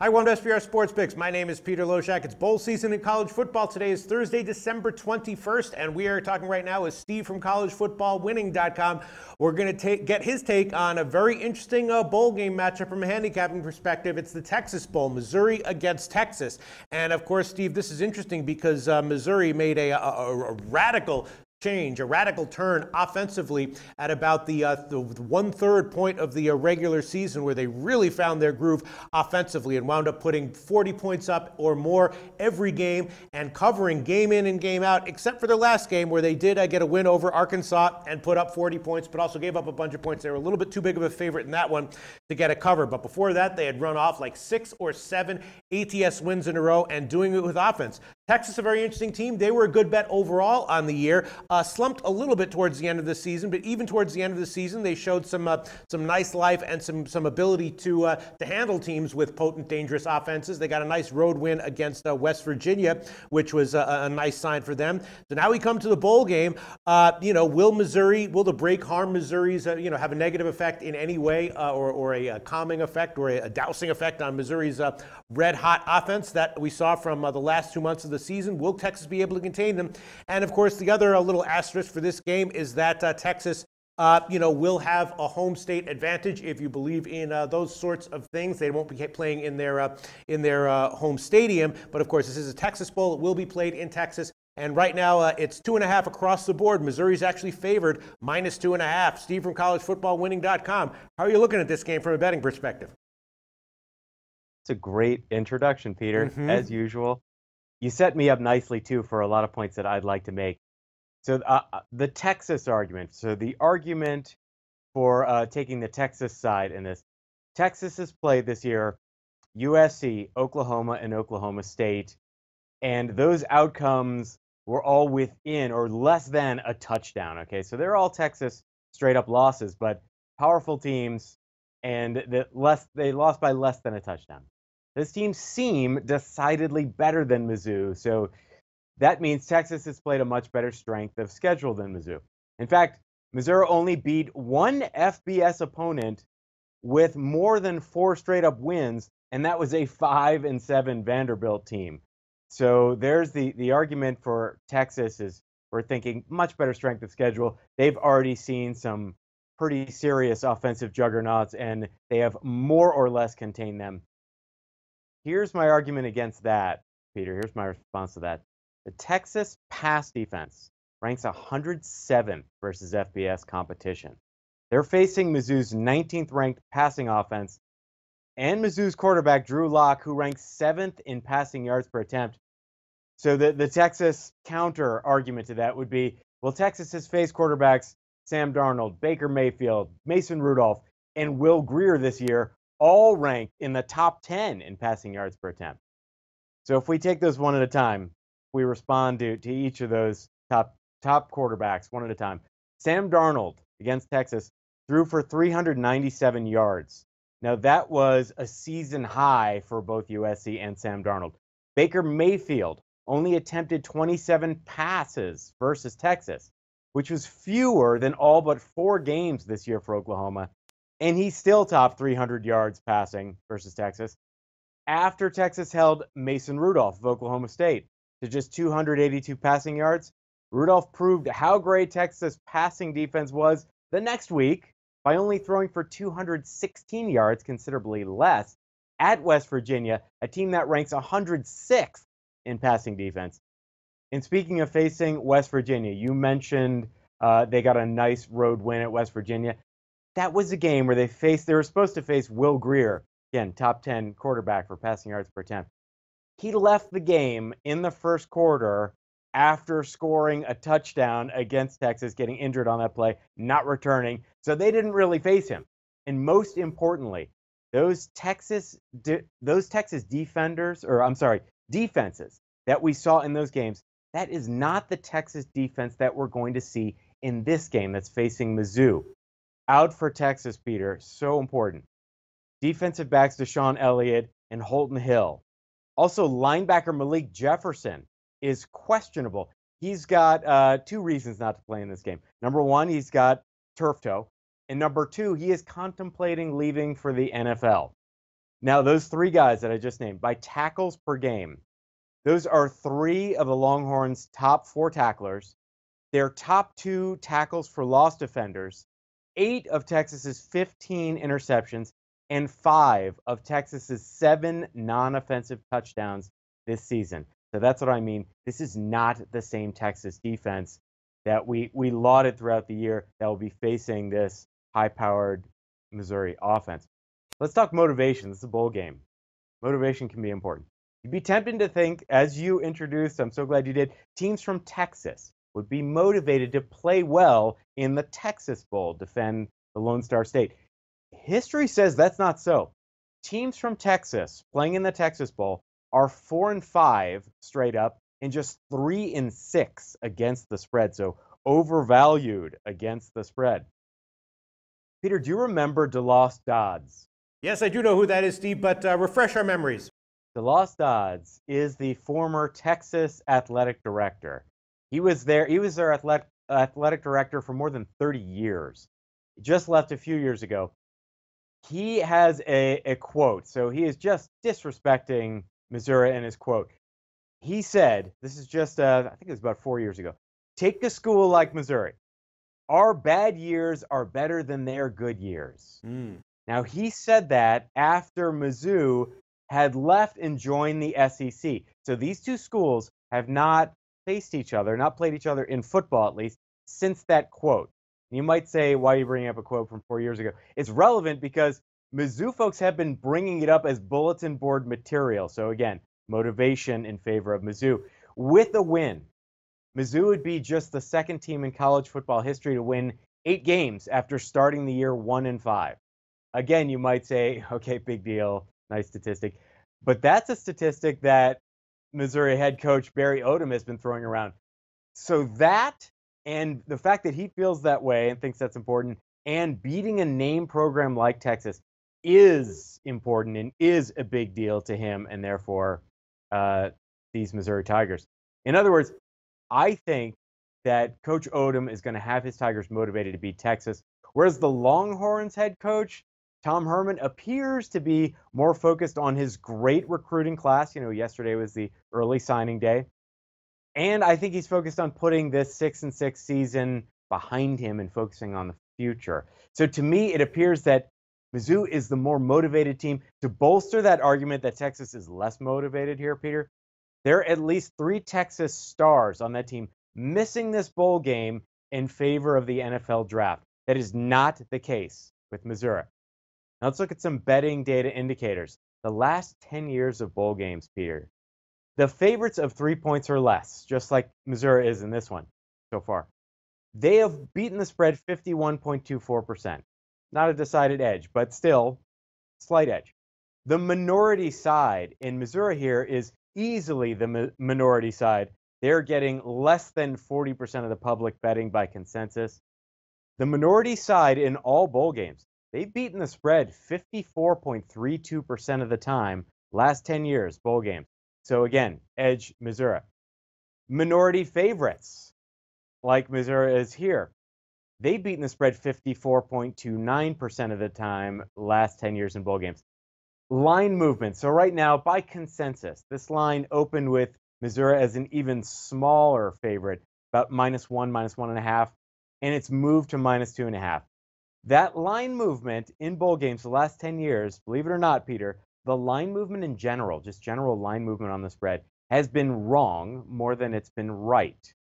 Hi, welcome to SBR Sports Picks. My name is Peter Loshak. It's bowl season in college football. Today is Thursday, December 21st, and we are talking right now with Steve from collegefootballwinning.com. We're going to get his take on a very interesting bowl game matchup from a handicapping perspective. It's the Texas Bowl, Missouri against Texas. And of course, Steve, this is interesting because Missouri made a radical change, a radical turn offensively at about the 1/3 point of the regular season, where they really found their groove offensively and wound up putting 40 points up or more every game and covering game in and game out, except for their last game where they did get a win over Arkansas and put up 40 points, but also gave up a bunch of points. They were a little bit too big of a favorite in that one to get a cover. But before that, they had run off like 6 or 7 ATS wins in a row and doing it with offense. Texas, a very interesting team. They were a good bet overall on the year. Slumped a little bit towards the end of the season, but even towards the end of the season, they showed some nice life and some ability to handle teams with potent, dangerous offenses. They got a nice road win against West Virginia, which was a nice sign for them. So now we come to the bowl game. Will the break harm Missouri's, have a negative effect in any way, or a calming effect or a dousing effect on Missouri's red-hot offense that we saw from the last 2 months of the season? Will Texas be able to contain them? And of course, the other little asterisk for this game is that Texas will have a home state advantage if you believe in those sorts of things. They won't be playing in their home stadium, but of course, this is a Texas Bowl. It will be played in Texas. And right now, it's 2.5 across the board. Missouri's actually favored -2.5. Steve from collegefootballwinning.com. How are you looking at this game from a betting perspective? It's a great introduction, Peter, as usual. You set me up nicely, too, for a lot of points that I'd like to make. So the Texas argument. So the argument for taking the Texas side in this. Texas has played this year USC, Oklahoma, and Oklahoma State. And those outcomes were all within or less than a touchdown. Okay, so they're all Texas straight-up losses, but powerful teams, and they lost by less than a touchdown. This team seem decidedly better than Mizzou, so that means Texas has played a much better strength of schedule than Mizzou. In fact, Missouri only beat one FBS opponent with more than 4 straight-up wins, and that was a 5-7 Vanderbilt team. So there's the argument for Texas is we're thinking much better strength of schedule. They've already seen some pretty serious offensive juggernauts, and they have more or less contained them. Here's my argument against that, Peter. Here's my response to that. The Texas pass defense ranks 107th versus FBS competition. They're facing Mizzou's 19th ranked passing offense and Mizzou's quarterback, Drew Lock, who ranks 7th in passing yards per attempt. So the Texas counter argument to that would be, well, Texas has faced quarterbacks Sam Darnold, Baker Mayfield, Mason Rudolph, and Will Grier this year, all ranked in the top 10 in passing yards per attempt. So if we take those one at a time, we respond to each of those top quarterbacks one at a time. Sam Darnold against Texas threw for 397 yards. Now that was a season high for both USC and Sam Darnold. Baker Mayfield only attempted 27 passes versus Texas, which was fewer than all but 4 games this year for Oklahoma. And he still topped 300 yards passing versus Texas. After Texas held Mason Rudolph of Oklahoma State to just 282 passing yards, Rudolph proved how great Texas' passing defense was the next week by only throwing for 216 yards, considerably less, at West Virginia, a team that ranks 106th in passing defense. And speaking of facing West Virginia, you mentioned they got a nice road win at West Virginia. That was a game where they were supposed to face Will Grier, again, top 10 quarterback for passing yards per attempt. He left the game in the first quarter after scoring a touchdown against Texas, getting injured on that play, not returning. So they didn't really face him. And most importantly, those Texas defenses that we saw in those games, that is not the Texas defense that we're going to see in this game that's facing Mizzou. Out for Texas, Peter, so important. Defensive backs Deshaun Elliott and Holton Hill. Also, linebacker Malik Jefferson is questionable. He's got 2 reasons not to play in this game. Number 1, he's got turf toe. And number 2, he is contemplating leaving for the NFL. Now, those three guys that I just named, by tackles per game, those are three of the Longhorns' top four tacklers, their top two tackles for lost defenders, 8 of Texas's 15 interceptions, and 5 of Texas's 7 non-offensive touchdowns this season. So that's what I mean. This is not the same Texas defense that we lauded throughout the year that will be facing this high-powered Missouri offense. Let's talk motivation. This is a bowl game. Motivation can be important. You'd be tempted to think, as you introduced, I'm so glad you did, teams from Texas would be motivated to play well in the Texas Bowl, defend the Lone Star State. History says that's not so. Teams from Texas playing in the Texas Bowl are 4-5 straight up and just 3-6 against the spread, so overvalued against the spread. Peter, do you remember DeLoss Dodds? Yes, I do know who that is, Steve, but refresh our memories. DeLoss Dodds is the former Texas athletic director. He was their athletic director for more than 30 years. He just left a few years ago. He has a quote, so he is just disrespecting Missouri in his quote. He said, this is just, I think it was about 4 years ago, take a school like Missouri. Our bad years are better than their good years. Now, he said that after Mizzou had left and joined the SEC. So these two schools have not faced each other, not played each other in football at least, since that quote. You might say, why are you bringing up a quote from 4 years ago? It's relevant because Mizzou folks have been bringing it up as bulletin board material. So again, motivation in favor of Mizzou. With a win, Mizzou would be just the second team in college football history to win 8 games after starting the year 1-5. Again, you might say, okay, big deal, nice statistic. But that's a statistic that Missouri head coach Barry Odom has been throwing around. So that, and the fact that he feels that way and thinks that's important, and beating a name program like Texas is important and is a big deal to him and therefore these Missouri Tigers. In other words, I think that Coach Odom is going to have his Tigers motivated to beat Texas, whereas the Longhorns head coach, Tom Herman, appears to be more focused on his great recruiting class. You know, yesterday was the early signing day. And I think he's focused on putting this 6-6 season behind him and focusing on the future. So to me, it appears that Mizzou is the more motivated team. To bolster that argument that Texas is less motivated here, Peter, there are at least 3 Texas stars on that team missing this bowl game in favor of the NFL draft. That is not the case with Missouri. Now let's look at some betting data indicators. The last 10 years of bowl games, Peter, the favorites of 3 points or less, just like Missouri is in this one so far, they have beaten the spread 51.24%. Not a decided edge, but still slight edge. The minority side in Missouri here is easily the minority side. They're getting less than 40% of the public betting by consensus. The minority side in all bowl games, they've beaten the spread 54.32% of the time last 10 years, bowl games. So again, edge Missouri. Minority favorites, like Missouri is here, they've beaten the spread 54.29% of the time last 10 years in bowl games. Line movement. So right now, by consensus, this line opened with Missouri as an even smaller favorite, about -1, -1.5, and it's moved to -2.5. That line movement in bowl games the last 10 years, believe it or not, Peter, the line movement in general, just general line movement on the spread, has been wrong more than it's been right.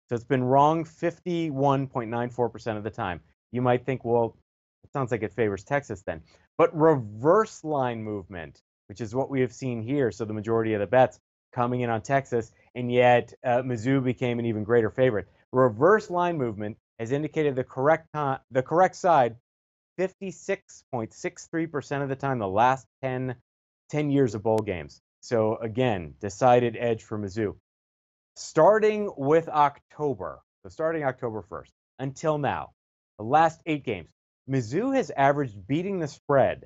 So it's been wrong 51.94% of the time. You might think, well, it sounds like it favors Texas then. But reverse line movement, which is what we have seen here, so the majority of the bets coming in on Texas, and yet Mizzou became an even greater favorite. Reverse line movement has indicated the correct side 56.63% of the time the last 10 years of bowl games. So again, decided edge for Mizzou. Starting with October, so starting October 1st, until now, the last 8 games, Mizzou has averaged beating the spread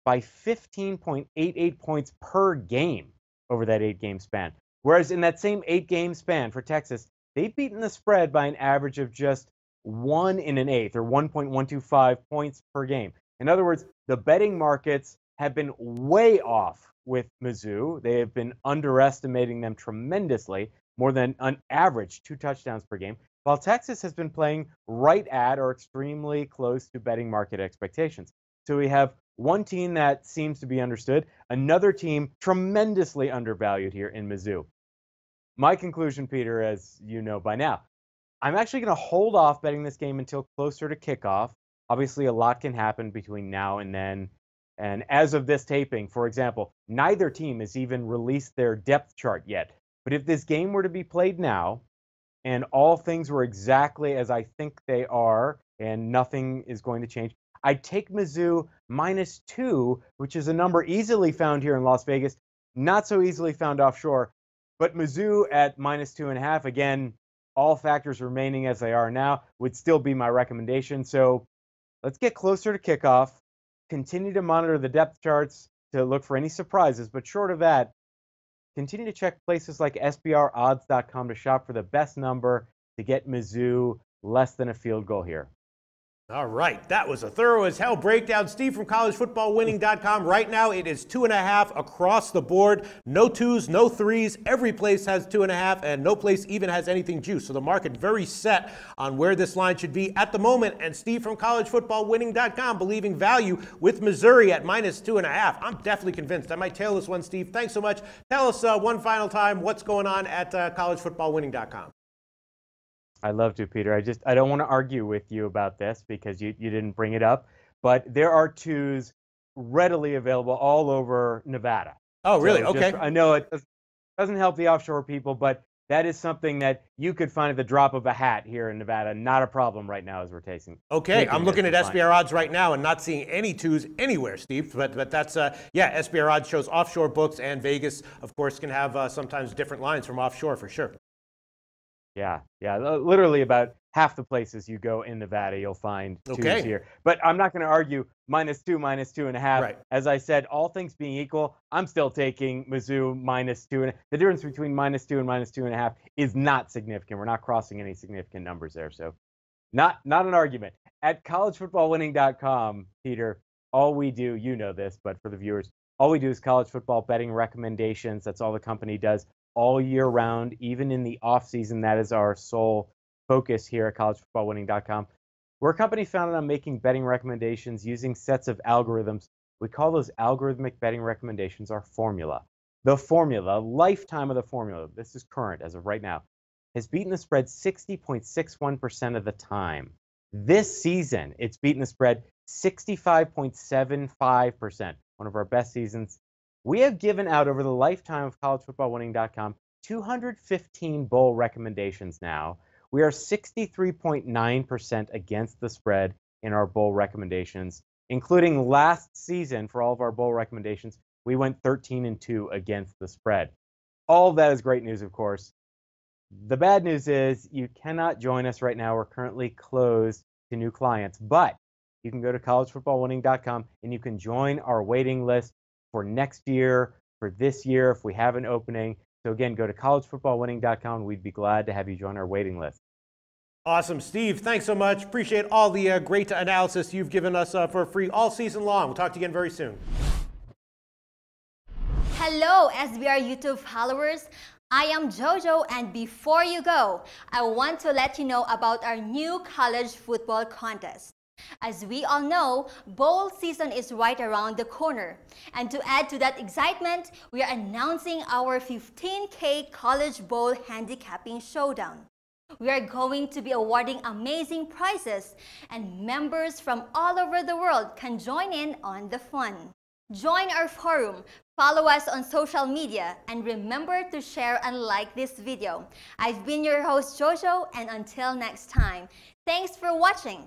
by 15.88 points per game over that 8-game span. Whereas in that same 8-game span for Texas, they've beaten the spread by an average of just 1 1/8 or 1.125 points per game. In other words, the betting markets have been way off with Mizzou. They have been underestimating them tremendously, more than an average 2 touchdowns per game, while Texas has been playing right at or extremely close to betting market expectations. So we have one team that seems to be understood, another team tremendously undervalued here in Mizzou. My conclusion, Peter, as you know by now, I'm actually going to hold off betting this game until closer to kickoff. Obviously, a lot can happen between now and then. And as of this taping, for example, neither team has even released their depth chart yet. But if this game were to be played now, and all things were exactly as I think they are, and nothing is going to change, I'd take Mizzou -2, which is a number easily found here in Las Vegas, not so easily found offshore. But Mizzou at -2.5, again, all factors remaining as they are now, would still be my recommendation. So let's get closer to kickoff, continue to monitor the depth charts to look for any surprises. But short of that, continue to check places like SBRodds.com to shop for the best number to get Mizzou less than a field goal here. All right, that was a thorough as hell breakdown. Steve from collegefootballwinning.com. Right now it is 2.5 across the board. No 2s, no 3s. Every place has 2.5, and no place even has anything juiced. So the market very set on where this line should be at the moment. And Steve from collegefootballwinning.com believing value with Missouri at -2.5. I'm definitely convinced. I might tail this one, Steve. Thanks so much. Tell us one final time what's going on at collegefootballwinning.com. I'd love to, Peter. I don't want to argue with you about this because you didn't bring it up, but there are 2s readily available all over Nevada. Oh, really? So okay. I know it doesn't help the offshore people, but that is something that you could find at the drop of a hat here in Nevada. Not a problem right now as we're tasting. Okay, I'm looking at SBR odds right now and not seeing any 2s anywhere, Steve. But that's, yeah, SBR odds shows offshore books, and Vegas, of course, can have sometimes different lines from offshore for sure. Yeah, literally about half the places you go in Nevada, you'll find 2s here. But I'm not going to argue -2, -2.5. Right. As I said, all things being equal, I'm still taking Mizzou -2. The difference between -2 and -2.5 is not significant. We're not crossing any significant numbers there. So not an argument. At collegefootballwinning.com, Peter, all we do, you know this, but for the viewers, all we do is college football betting recommendations. That's all the company does all year round, even in the off season. That is our sole focus here at collegefootballwinning.com. We're a company founded on making betting recommendations using sets of algorithms. We call those algorithmic betting recommendations our formula. The formula, lifetime of the formula, this is current as of right now, has beaten the spread 60.61% of the time. This season, it's beaten the spread 65.75%, one of our best seasons. We have given out over the lifetime of collegefootballwinning.com 215 bowl recommendations now. We are 63.9% against the spread in our bowl recommendations, including last season for all of our bowl recommendations. We went 13-2 against the spread. All of that is great news, of course. The bad news is you cannot join us right now. We're currently closed to new clients, but you can go to collegefootballwinning.com and you can join our waiting list for next year, for this year, if we have an opening. So again, go to collegefootballwinning.com. We'd be glad to have you join our waiting list. Awesome, Steve. Thanks so much. Appreciate all the great analysis you've given us for free all season long. We'll talk to you again very soon. Hello, SBR YouTube followers. I am JoJo, and before you go, I want to let you know about our new college football contest. As we all know, bowl season is right around the corner. And to add to that excitement, we are announcing our 15K College Bowl Handicapping Showdown. We are going to be awarding amazing prizes, and members from all over the world can join in on the fun. Join our forum, follow us on social media, and remember to share and like this video. I've been your host, JoJo, and until next time, thanks for watching.